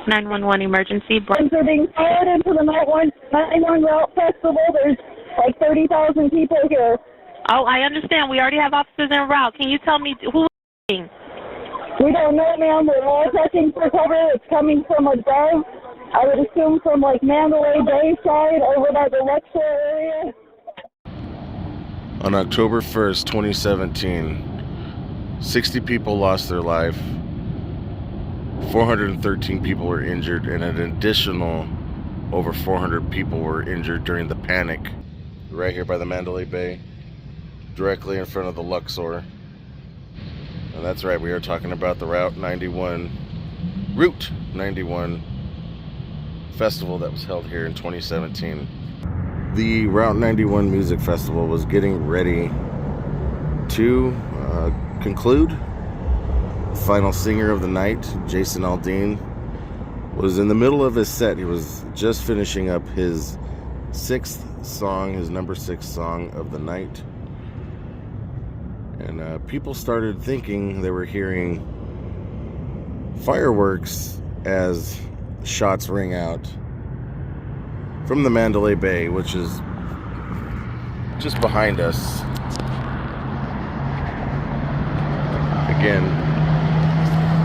911 emergency. Are being fired into the 911 route festival. There's like 30,000 people here. Oh, I understand. We already have officers en route. Can you tell me who is speaking? We don't know, ma'am. We're all checking for cover. It's coming from above. I would assume from like Mandalay Bay side over by the Luxor area. On October 1st, 2017, 60 people lost their life, 413 people were injured, and an additional over 400 people were injured during the panic right here by the Mandalay Bay, directly in front of the Luxor. And that's right, we are talking about the Route 91 festival that was held here in 2017. The Route 91 Music Festival was getting ready to conclude. The final singer of the night, Jason Aldean, was in the middle of his set. He was just finishing up his number 6 song of the night. And people started thinking they were hearing fireworks as shots ring out from the Mandalay Bay, which is just behind us. Again,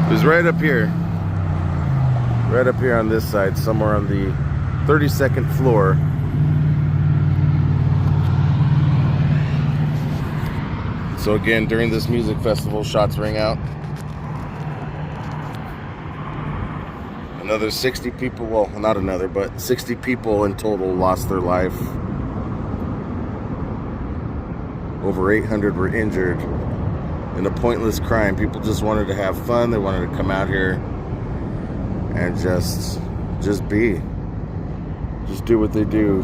it was right up here on this side, somewhere on the 32nd floor. So again, during this music festival, shots ring out. Another 60 people, well, not another, but 60 people in total lost their life. Over 800 were injured in a pointless crime. People just wanted to have fun. They wanted to come out here and just do what they do.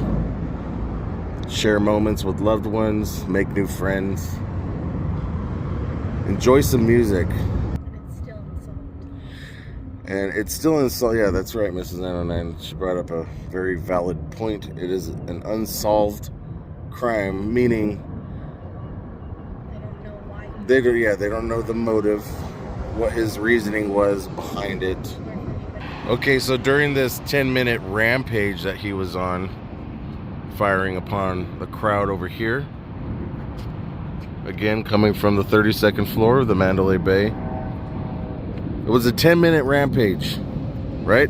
Share moments with loved ones, make new friends, enjoy some music. And it's still unsolved. Yeah, that's right, Mrs. 909. She brought up a very valid point. It is an unsolved crime, meaning they don't know the motive, what his reasoning was behind it. Okay, so during this 10-minute rampage that he was on, firing upon the crowd over here, again coming from the 32nd floor of the Mandalay Bay, it was a 10-minute rampage, right?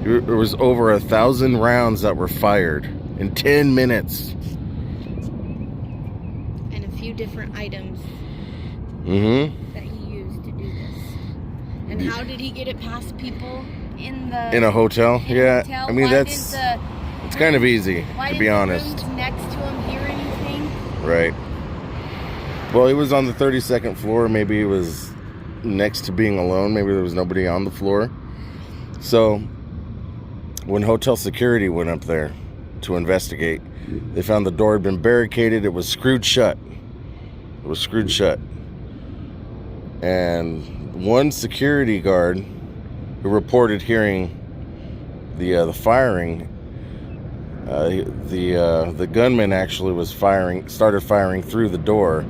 There was over 1,000 rounds that were fired in 10 minutes. And a few different items that he used to do this. And how did he get it past people in a hotel? Yeah, I mean, it's kind of easy, to be honest. Why didn't the rooms next to him hear anything? Right. Well, he was on the 32nd floor. Maybe he was next to being alone. Maybe there was nobody on the floor. So when hotel security went up there to investigate, they found the door had been barricaded. It was screwed shut. And one security guard who reported hearing the firing, the gunman actually started firing through the door,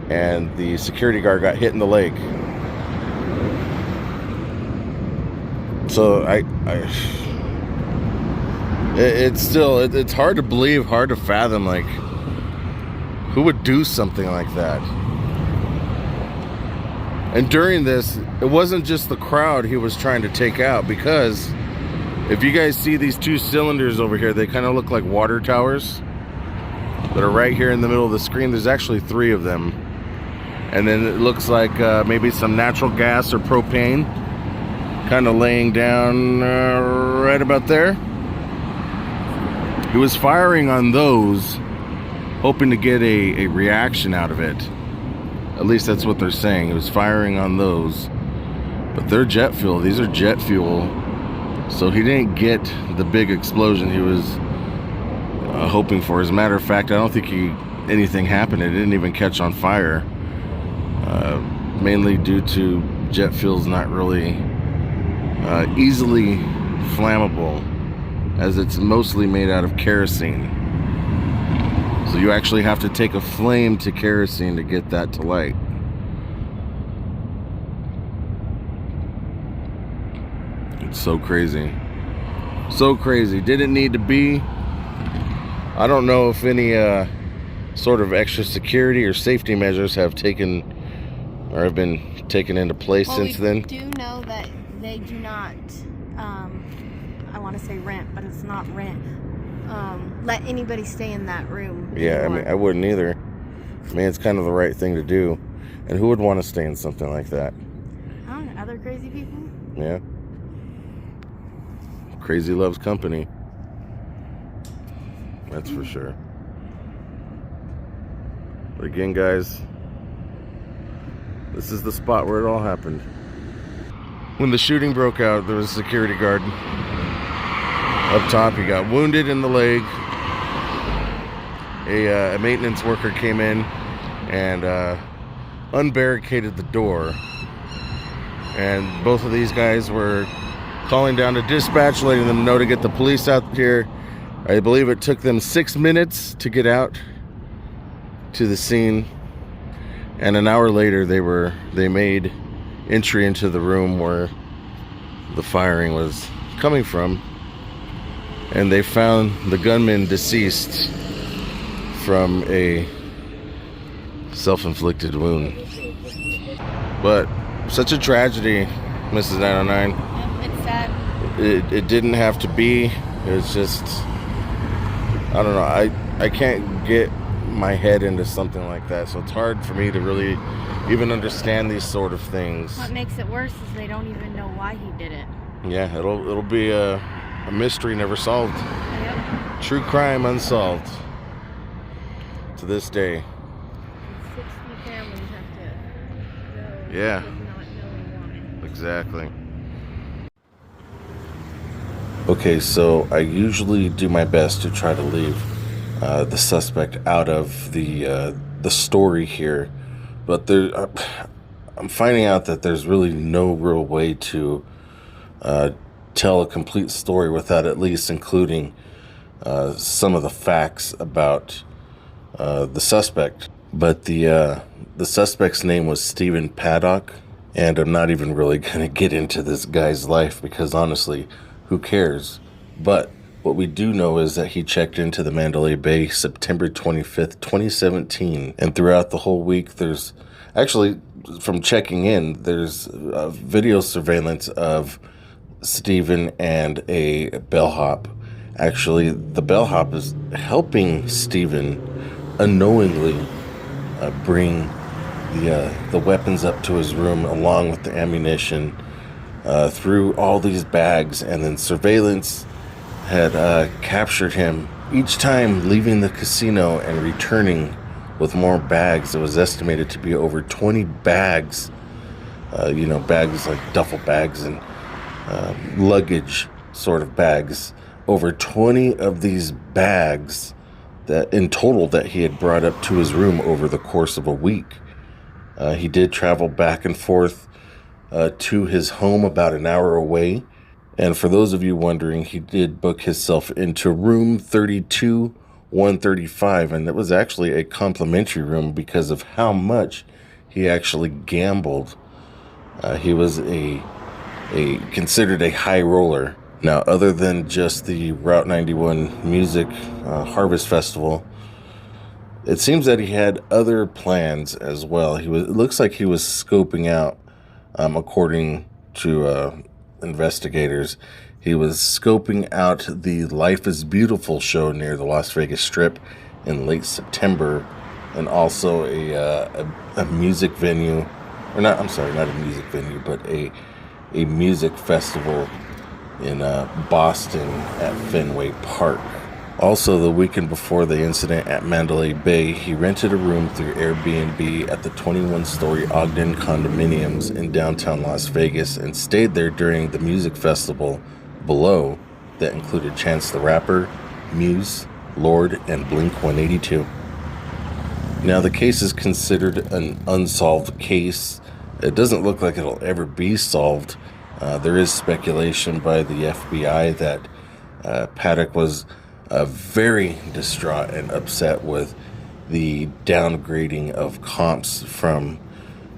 and the security guard got hit in the leg. So it's hard to believe, hard to fathom, like, who would do something like that? And during this, it wasn't just the crowd he was trying to take out, because if you guys see these 2 cylinders over here, they kind of look like water towers that are right here in the middle of the screen. There's actually 3 of them. And then it looks like maybe some natural gas or propane kind of laying down right about there. He was firing on those, hoping to get a reaction out of it. At least that's what they're saying. He was firing on those. But they're jet fuel. These are jet fuel. So he didn't get the big explosion he was hoping for. As a matter of fact, I don't think anything happened. It didn't even catch on fire. Mainly due to jet fuel's not really easily flammable, as it's mostly made out of kerosene. So you actually have to take a flame to kerosene to get that to light. It's so crazy. So crazy. Didn't need to be. I don't know if any sort of extra security or safety measures have taken or have been taken into place since then. We do know that they do not, I want to say rent, but it's not rent, let anybody stay in that room Yeah, anymore. I mean, I wouldn't either. I mean, it's kind of the right thing to do. And who would want to stay in something like that? I don't know, other crazy people? Yeah. Crazy loves company. That's for sure. But again, guys, this is the spot where it all happened. When the shooting broke out, there was a security guard up top. He got wounded in the leg. A maintenance worker came in and unbarricaded the door. And both of these guys were calling down to dispatch, letting them know to get the police out here. I believe it took them 6 minutes to get out to the scene, and an hour later they made entry into the room where the firing was coming from, and they found the gunman deceased from a self-inflicted wound. But such a tragedy, Mrs. 909. It's sad. It didn't have to be. It's just, I don't know, I can't get my head into something like that, so it's hard for me to really even understand these sort of things. What makes it worse is they don't even know why he did it. Yeah, it'll be a mystery never solved. Yep. True crime unsolved to this day. 60 families have to go Yeah. with not knowing why. Exactly. Okay, so I usually do my best to try to leave the suspect out of the story here, but I'm finding out that there's really no real way to tell a complete story without at least including some of the facts about the suspect. But the suspect's name was Stephen Paddock, and I'm not even really going to get into this guy's life because honestly, who cares? But what we do know is that he checked into the Mandalay Bay September 25th, 2017. And throughout the whole week, there's actually, from checking in, there's video surveillance of Stephen and a bellhop. Actually, the bellhop is helping Stephen unknowingly bring the weapons up to his room along with the ammunition through all these bags, and then surveillance had captured him each time leaving the casino and returning with more bags. It was estimated to be over 20 bags, bags like duffel bags and luggage sort of bags. Over 20 of these bags that in total that he had brought up to his room over the course of a week. He did travel back and forth to his home about an hour away. And for those of you wondering, he did book himself into room 32-135, and it was actually a complimentary room because of how much he actually gambled. He was considered a high roller. Now, other than just the Route 91 Music Harvest Festival, it seems that he had other plans as well. It looks like he was scoping out, according to investigators, he was scoping out the Life is Beautiful show near the Las Vegas Strip in late September, and also a music venue, or not a music venue, but a music festival in Boston at Fenway Park. Also, the weekend before the incident at Mandalay Bay, he rented a room through Airbnb at the 21-story Ogden condominiums in downtown Las Vegas and stayed there during the music festival below that included Chance the Rapper, Muse, Lorde, and Blink-182. Now, the case is considered an unsolved case. It doesn't look like it'll ever be solved. There is speculation by the FBI that Paddock was very distraught and upset with the downgrading of comps from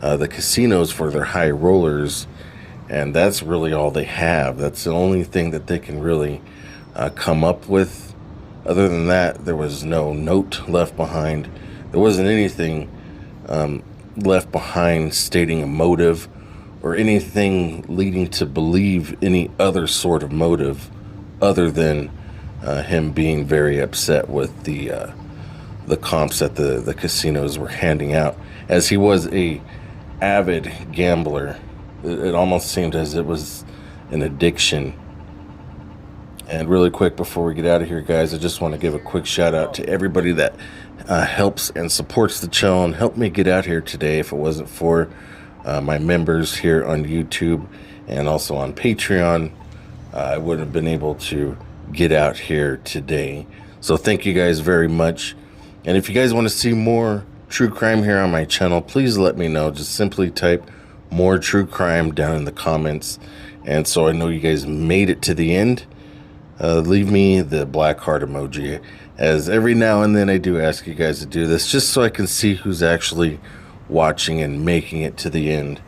the casinos for their high rollers, And that's really all they have. That's the only thing that they can really come up with. Other than that, there was no note left behind. There wasn't anything left behind stating a motive or anything leading to believe any other sort of motive other than him being very upset with the comps that the casinos were handing out, as he was a avid gambler. It almost seemed as it was an addiction. And really quick before we get out of here, guys, I just want to give a quick shout out to everybody that helps and supports the channel and helped me get out here today. If it wasn't for my members here on YouTube and also on Patreon, I wouldn't have been able to get out here today. So thank you guys very much. And if you guys want to see more true crime here on my channel, please let me know. Just simply type more true crime down in the comments, and so I know you guys made it to the end. Leave me the black heart emoji, as every now and then I do ask you guys to do this just so I can see who's actually watching and making it to the end.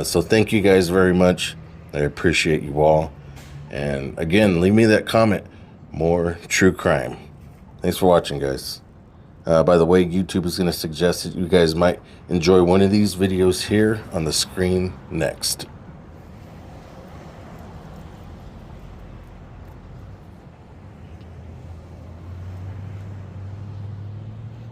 So thank you guys very much. I appreciate you all. And again, leave me that comment, more true crime. Thanks for watching, guys. By the way, YouTube is going to suggest that you guys might enjoy one of these videos here on the screen next.